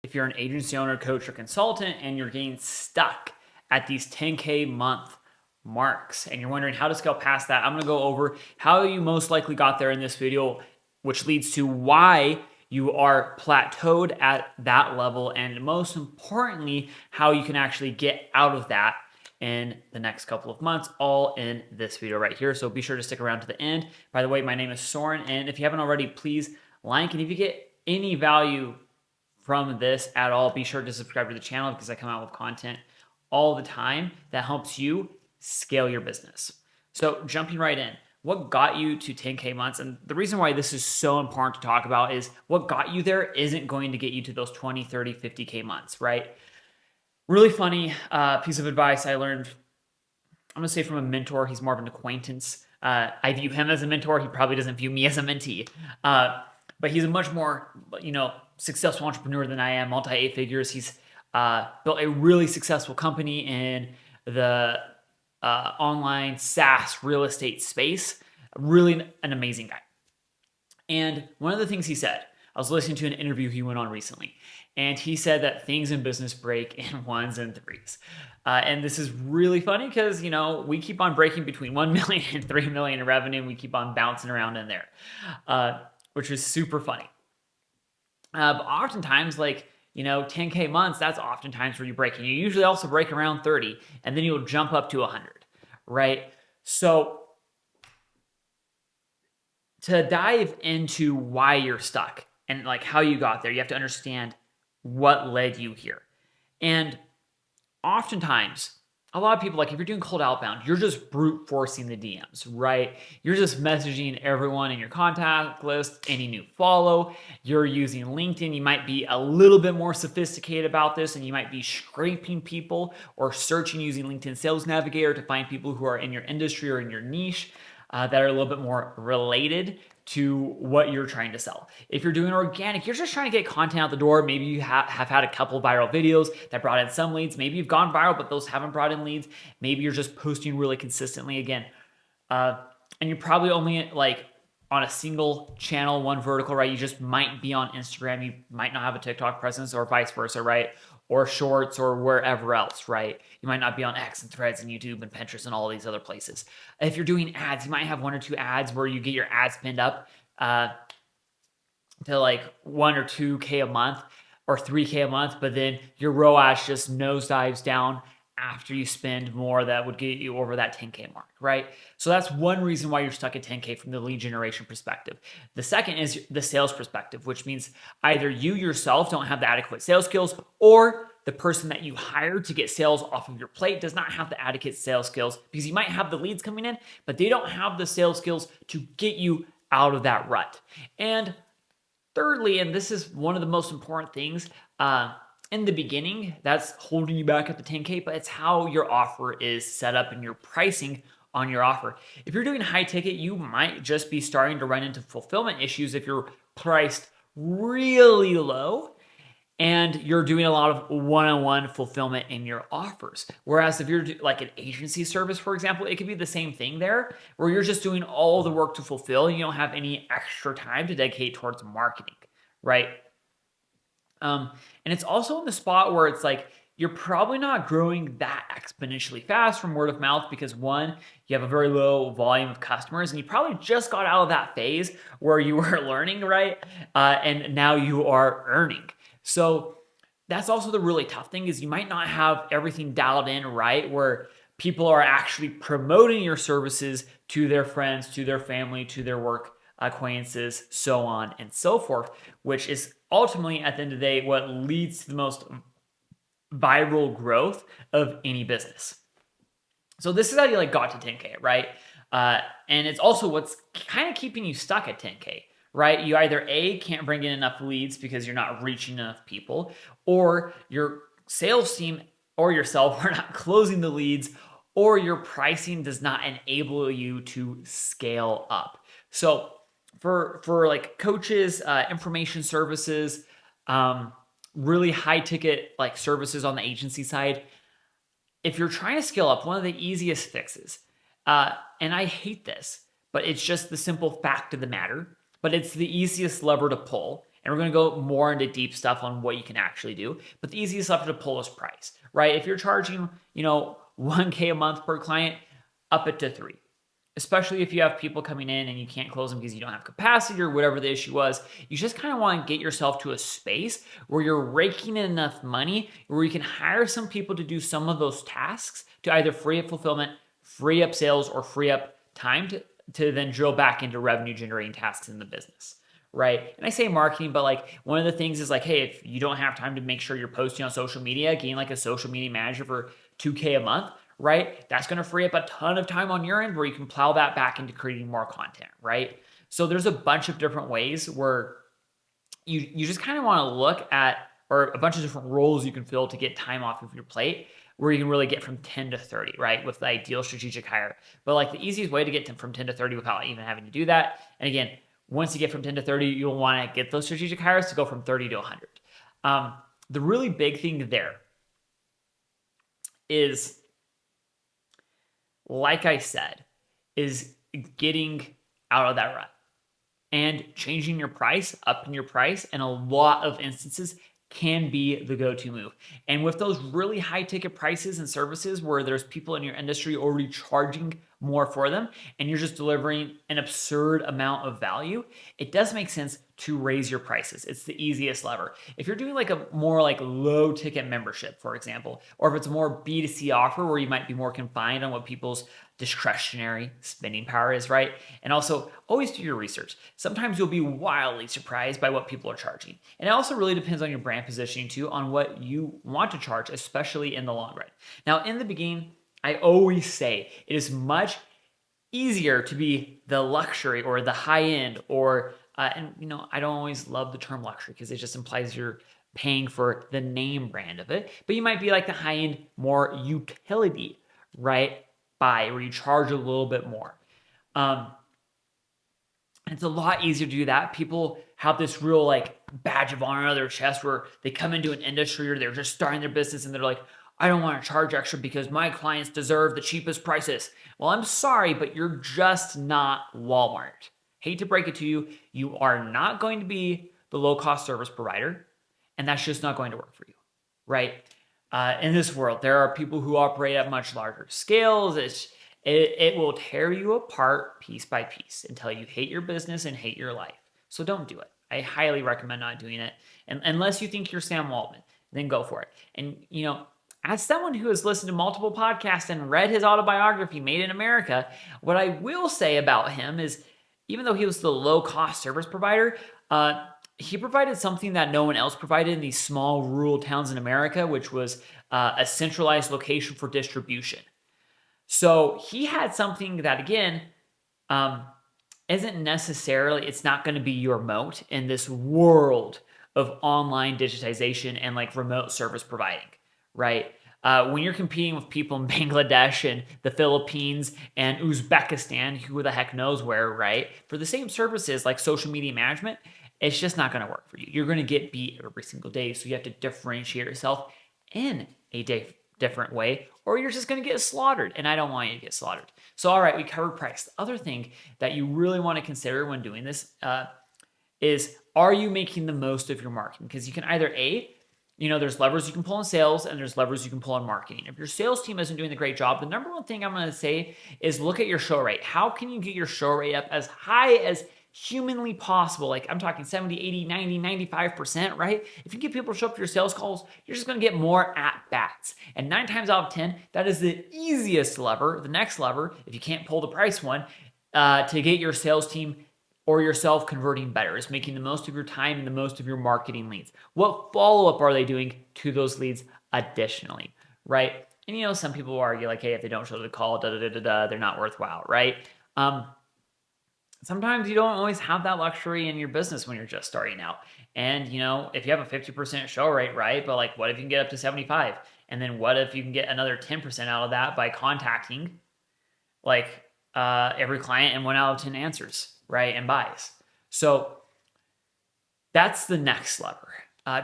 if you're an agency owner, coach, or consultant, and you're getting stuck at these 10K month marks, and you're wondering how to scale past that, I'm going to go over how you most likely got there in this video, which leads to why you are plateaued at that level, and most importantly, how you can actually get out of that in the next couple of months, all in this video right here. So be sure to stick around to the end. By the way, my name is Soren, and if you haven't already, please like, and if you get any value from this at all, be sure to subscribe to the channel because I come out with content all the time that helps you scale your business. So jumping right in, what got you to 10K months? And the reason why this is so important to talk about is what got you there isn't going to get you to those 20, 30, 50K months, right? Really funny piece of advice I learned, I'm gonna say from a mentor. He's more of an acquaintance. I view him as a mentor. He probably doesn't view me as a mentee. But he's a much more, successful entrepreneur than I am, multi 8 figures. He's built a really successful company in the online SaaS real estate space. Really an amazing guy. And one of the things he said, I was listening to an interview he went on recently, and he said that things in business break in ones and threes. And this is really funny because, we keep on breaking between 1 million and 3 million in revenue, and we keep on bouncing around in there, which is super funny. But oftentimes, 10K months, that's oftentimes where you break. And you usually also break around 30, and then you'll jump up to 100, right? So to dive into why you're stuck and how you got there, you have to understand what led you here. And oftentimes, a lot of people, if you're doing cold outbound, you're just brute forcing the DMs, right? You're just messaging everyone in your contact list, any new follow. You're using LinkedIn. You might be a little bit more sophisticated about this, and you might be scraping people or searching using LinkedIn Sales Navigator to find people who are in your industry or in your niche that are a little bit more related to what you're trying to sell. If you're doing organic, you're just trying to get content out the door. Maybe you have had a couple viral videos that brought in some leads. Maybe you've gone viral, but those haven't brought in leads. Maybe you're just posting really consistently again. And you're probably only on a single channel, one vertical, right? You just might be on Instagram. You might not have a TikTok presence or vice versa, right? Or Shorts or wherever else, right? You might not be on X and Threads and YouTube and Pinterest and all these other places. If you're doing ads, you might have 1 or 2 ads where you get your ads pinned up to 1 or 2K a month or 3K a month, but then your ROAS just nosedives down after you spend more that would get you over that 10K mark, right? So that's one reason why you're stuck at 10K from the lead generation perspective. The second is the sales perspective, which means either you yourself don't have the adequate sales skills, or the person that you hired to get sales off of your plate does not have the adequate sales skills, because you might have the leads coming in, but they don't have the sales skills to get you out of that rut. And thirdly, and this is one of the most important things, in the beginning, that's holding you back at the 10K, but it's how your offer is set up and your pricing on your offer. If you're doing high ticket, you might just be starting to run into fulfillment issues if you're priced really low and you're doing a lot of one-on-one fulfillment in your offers. Whereas if you're like an agency service, for example, it could be the same thing there, where you're just doing all the work to fulfill and you don't have any extra time to dedicate towards marketing, right? And it's also in the spot where it's you're probably not growing that exponentially fast from word of mouth because, one, you have a very low volume of customers and you probably just got out of that phase where you were learning, right? And now you are earning. So that's also the really tough thing, is you might not have everything dialed in right, where people are actually promoting your services to their friends, to their family, to their work acquaintances, so on and so forth, which is ultimately, at the end of the day, what leads to the most viral growth of any business. So this is how you got to 10K, right? And it's also what's kind of keeping you stuck at 10K, right? You either A, can't bring in enough leads because you're not reaching enough people, or your sales team or yourself are not closing the leads, or your pricing does not enable you to scale up. So for coaches, information services, really high ticket services on the agency side, if you're trying to scale up, one of the easiest fixes, and I hate this, but it's just the simple fact of the matter, but it's the easiest lever to pull, And we're going to go more into deep stuff on what you can actually do. But the easiest lever to pull is price, right? If you're charging, 1K a month per client, up it to 3. Especially if you have people coming in and you can't close them because you don't have capacity or whatever the issue was. You just kind of want to get yourself to a space where you're raking in enough money where you can hire some people to do some of those tasks to either free up fulfillment, free up sales, or free up time to then drill back into revenue generating tasks in the business. Right. And I say marketing, but like one of the things is like, hey, if you don't have time to make sure you're posting on social media, gain like a social media manager for 2K a month, right? That's going to free up a ton of time on your end where you can plow that back into creating more content, right? So there's a bunch of different ways where you just kind of want to look at, or a bunch of different roles you can fill to get time off of your plate where you can really get from 10 to 30, right? With the ideal strategic hire. But like the easiest way to get from 10 to 30 without even having to do that. And again, once you get from 10 to 30, you'll want to get those strategic hires to go from 30 to 100. The really big thing there is, like I said, is getting out of that rut and changing your price, upping your price, in a lot of instances can be the go-to move. And with those really high ticket prices and services where there's people in your industry already charging more for them and you're just delivering an absurd amount of value, it does make sense to raise your prices. It's the easiest lever. If you're doing like a more like low ticket membership, for example, or if it's a more B2C offer where you might be more confined on what people's discretionary spending power is, right? And also always do your research. Sometimes you'll be wildly surprised by what people are charging. And it also really depends on your brand positioning too, on what you want to charge, especially in the long run. Now, in the beginning, I always say it is much easier to be the luxury or the high end or, and I don't always love the term luxury because it just implies you're paying for the name brand of it, but you might be like the high end, more utility, right? Where you charge a little bit more. It's a lot easier to do that. People have this real like badge of honor on their chest where they come into an industry or they're just starting their business and they're like, I don't want to charge extra because my clients deserve the cheapest prices. Well, I'm sorry, but you're just not Walmart. Hate to break it to you, you are not going to be the low-cost service provider, and that's just not going to work for you, right? In this world, there are people who operate at much larger scales. It will tear you apart piece by piece until you hate your business and hate your life. So don't do it. I highly recommend not doing it. And unless you think you're Sam Altman, then go for it. And, as someone who has listened to multiple podcasts and read his autobiography, Made in America, what I will say about him is, even though he was the low-cost service provider, he provided something that no one else provided in these small rural towns in America, which was a centralized location for distribution. So he had something that, again, isn't necessarily, it's not going to be your moat in this world of online digitization and like remote service providing, right? When you're competing with people in Bangladesh and the Philippines and Uzbekistan, who the heck knows where, right? For the same services like social media management, it's just not going to work for you. You're going to get beat every single day. So you have to differentiate yourself in a different way, or you're just going to get slaughtered. And I don't want you to get slaughtered. So, all right, we covered price. The other thing that you really want to consider when doing this is, are you making the most of your marketing? Because you can either there's levers you can pull in sales and there's levers you can pull in marketing. If your sales team isn't doing the great job, the number one thing I'm going to say is look at your show rate. How can you get your show rate up as high as humanly possible? Like I'm talking 70, 80, 90, 95%, right? If you get people to show up to your sales calls, you're just going to get more at-bats. And 9 times out of 10, that is the easiest lever, the next lever, if you can't pull the price one, to get your sales team or yourself converting better, is making the most of your time and the most of your marketing leads. What follow-up are they doing to those leads additionally, right? And some people will argue like, hey, if they don't show the call, they're not worthwhile, right? Sometimes you don't always have that luxury in your business when you're just starting out. And, if you have a 50% show rate, right? But like, what if you can get up to 75? And then what if you can get another 10% out of that by contacting like every client and 1 out of 10 answers, right? And buys. So that's the next lever.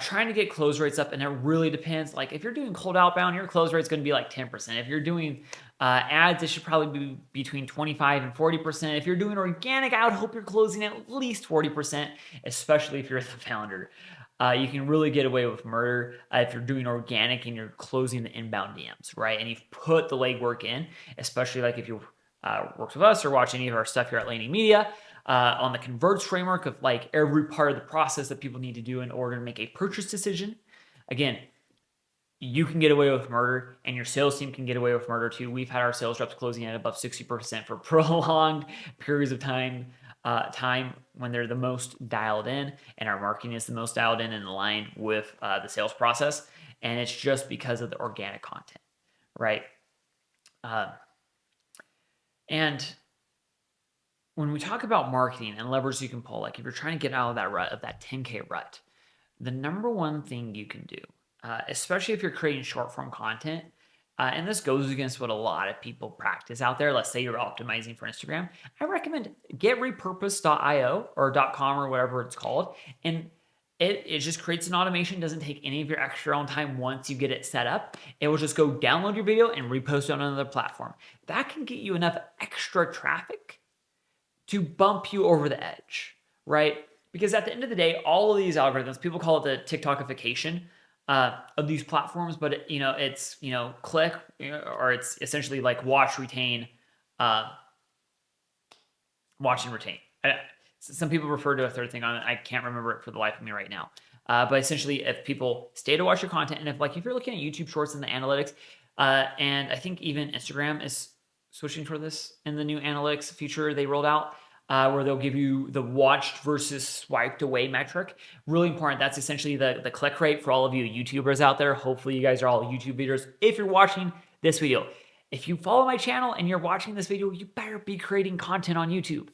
trying to get close rates up, and it really depends. Like if you're doing cold outbound, your close rate's going to be like 10%. If you're doing ads, it should probably be between 25 and 40%. If you're doing organic, I would hope you're closing at least 40%, especially if you're the founder. You can really get away with murder if you're doing organic and you're closing the inbound DMs, right? And you've put the legwork in, especially like if you worked with us or watch any of our stuff here at Laney Media. On the converts framework of like every part of the process that people need to do in order to make a purchase decision. Again, you can get away with murder and your sales team can get away with murder too. We've had our sales reps closing at above 60% for prolonged periods of time when they're the most dialed in, and our marketing is the most dialed in and aligned with the sales process. And it's just because of the organic content, right? And when we talk about marketing and levers you can pull, like if you're trying to get out of that rut, of that 10K rut, the number one thing you can do, especially if you're creating short form content, and this goes against what a lot of people practice out there. Let's say you're optimizing for Instagram. I recommend getrepurpose.io or .com or whatever it's called. And it just creates an automation, doesn't take any of your extra own time once you get it set up. It will just go download your video and repost it on another platform. That can get you enough extra traffic to bump you over the edge, right? Because at the end of the day, all of these algorithms, people call it the TikTokification of these platforms, but it's click, or it's essentially like watch, retain, watch and retain. Some people refer to a third thing on it. I can't remember it for the life of me right now. But essentially, if people stay to watch your content, and if you're looking at YouTube Shorts in the analytics, and I think even Instagram is switching for this in the new analytics feature they rolled out, where they'll give you the watched versus swiped away metric. Really important. That's essentially the click rate for all of you YouTubers out there. Hopefully you guys are all YouTube videos. If you're watching this video, if you follow my channel and you're watching this video, you better be creating content on YouTube.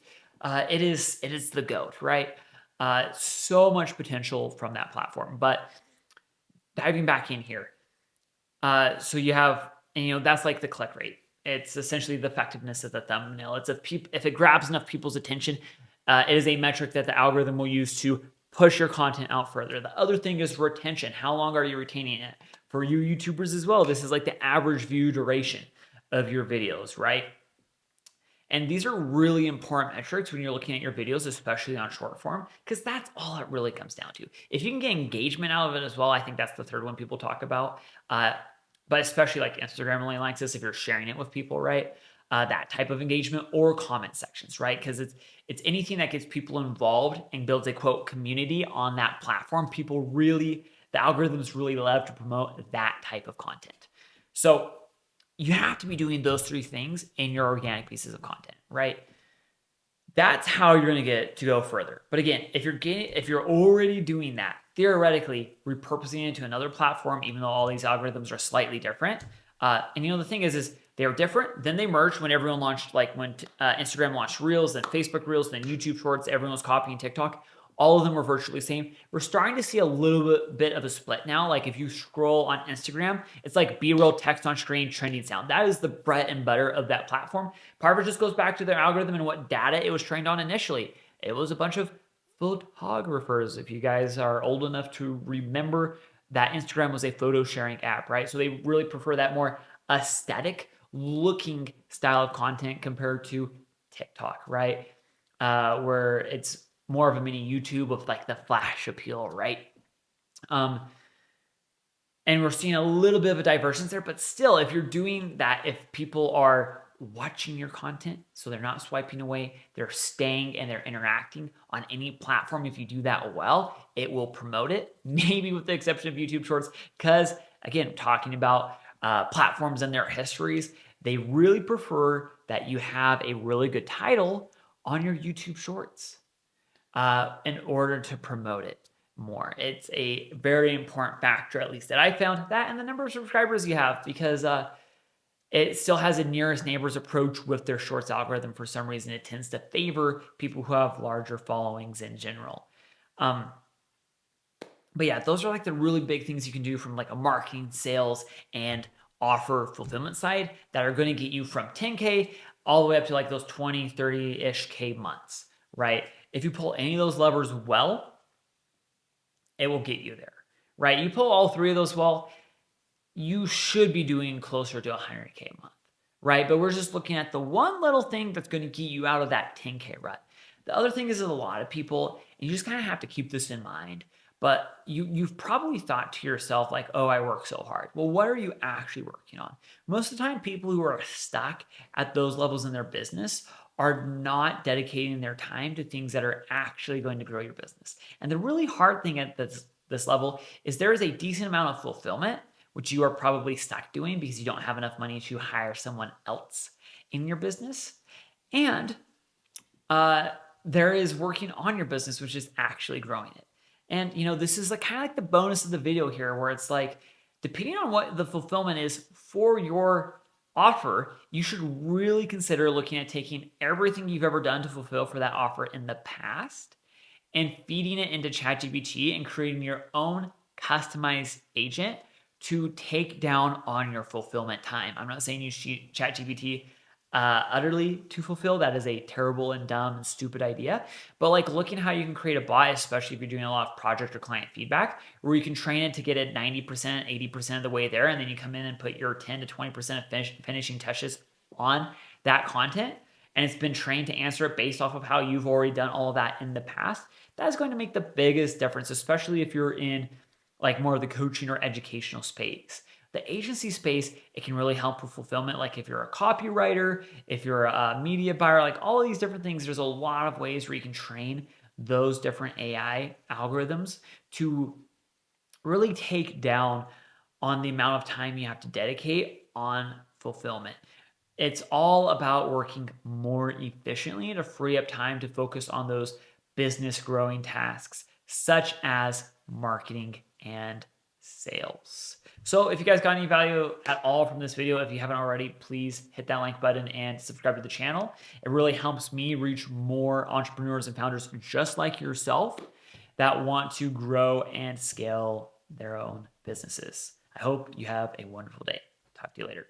It is the GOAT, right? So much potential from that platform. But diving back in here, so you have, that's like the click rate. It's essentially the effectiveness of the thumbnail. It's if it grabs enough people's attention, it is a metric that the algorithm will use to push your content out further. The other thing is retention. How long are you retaining it? For you YouTubers as well, this is like the average view duration of your videos, right? And these are really important metrics when you're looking at your videos, especially on short form, because that's all it really comes down to. If you can get engagement out of it as well, I think that's the third one people talk about. But especially like Instagram only likes this if you're sharing it with people, right? That type of engagement, or comment sections, right? Because it's anything that gets people involved and builds a quote community on that platform. The algorithms really love to promote that type of content. So you have to be doing those three things in your organic pieces of content, right? That's how you're going to get to go further. But again, if you're already doing that, theoretically repurposing it to another platform, even though all these algorithms are slightly different. And the thing is they're different. Then they merged when everyone launched, like when Instagram launched Reels, then Facebook Reels, then YouTube Shorts. Everyone was copying TikTok. All of them were virtually the same. We're starting to see a little bit of a split now. Like if you scroll on Instagram, it's like B-roll, text on screen, trending sound. That is the bread and butter of that platform. Part of it just goes back to their algorithm and what data it was trained on initially. It was a bunch of photographers. If you guys are old enough to remember that Instagram was a photo sharing app, right? So they really prefer that more aesthetic looking style of content compared to TikTok, right? Where it's more of a mini YouTube with like the flash appeal, right? And we're seeing a little bit of a divergence there, but still, if you're doing that, if people are watching your content, so they're not swiping away, they're staying and they're interacting on any platform, if you do that well, it will promote it, maybe with the exception of YouTube Shorts, because again, talking about platforms and their histories, they really prefer that you have a really good title on your YouTube Shorts in order to promote it more. It's a very important factor, at least that I found, that and the number of subscribers you have, because it still has a nearest neighbors approach with their Shorts algorithm. For some reason, it tends to favor people who have larger followings in general. But yeah, those are like the really big things you can do from like a marketing, sales, and offer fulfillment side that are going to get you from 10K all the way up to like those 20, 30-ish K months, right? If you pull any of those levers well, it will get you there. right? You pull all three of those well, you should be doing closer to 100K a month, right? But we're just looking at the one little thing that's going to get you out of that 10K rut. The other thing is that a lot of people, and you just kind of have to keep this in mind, but you've probably thought to yourself like, oh, I work so hard. Well, what are you actually working on? Most of the time, people who are stuck at those levels in their business are not dedicating their time to things that are actually going to grow your business. And the really hard thing at this level is there is a decent amount of fulfillment, which you are probably stuck doing because you don't have enough money to hire someone else in your business. And there is working on your business, which is actually growing it. And this is like kind of like the bonus of the video here, where it's like, depending on what the fulfillment is for your offer, you should really consider looking at taking everything you've ever done to fulfill for that offer in the past and feeding it into ChatGPT and creating your own customized agent to take down on your fulfillment time. I'm not saying use ChatGPT utterly to fulfill. That is a terrible and dumb and stupid idea. But like looking how you can create a bot, especially if you're doing a lot of project or client feedback, where you can train it to get it 90%, 80% of the way there, and then you come in and put your 10 to 20% of finishing touches on that content, and it's been trained to answer it based off of how you've already done all of that in the past. That is going to make the biggest difference, especially if you're in like more of the coaching or educational space. The agency space, it can really help with fulfillment. Like if you're a copywriter, if you're a media buyer, like all of these different things, there's a lot of ways where you can train those different AI algorithms to really take down on the amount of time you have to dedicate on fulfillment. It's all about working more efficiently to free up time to focus on those business growing tasks, such as marketing and sales. So if you guys got any value at all from this video, if you haven't already, please hit that like button and subscribe to the channel. It really helps me reach more entrepreneurs and founders just like yourself that want to grow and scale their own businesses. I hope you have a wonderful day. Talk to you later.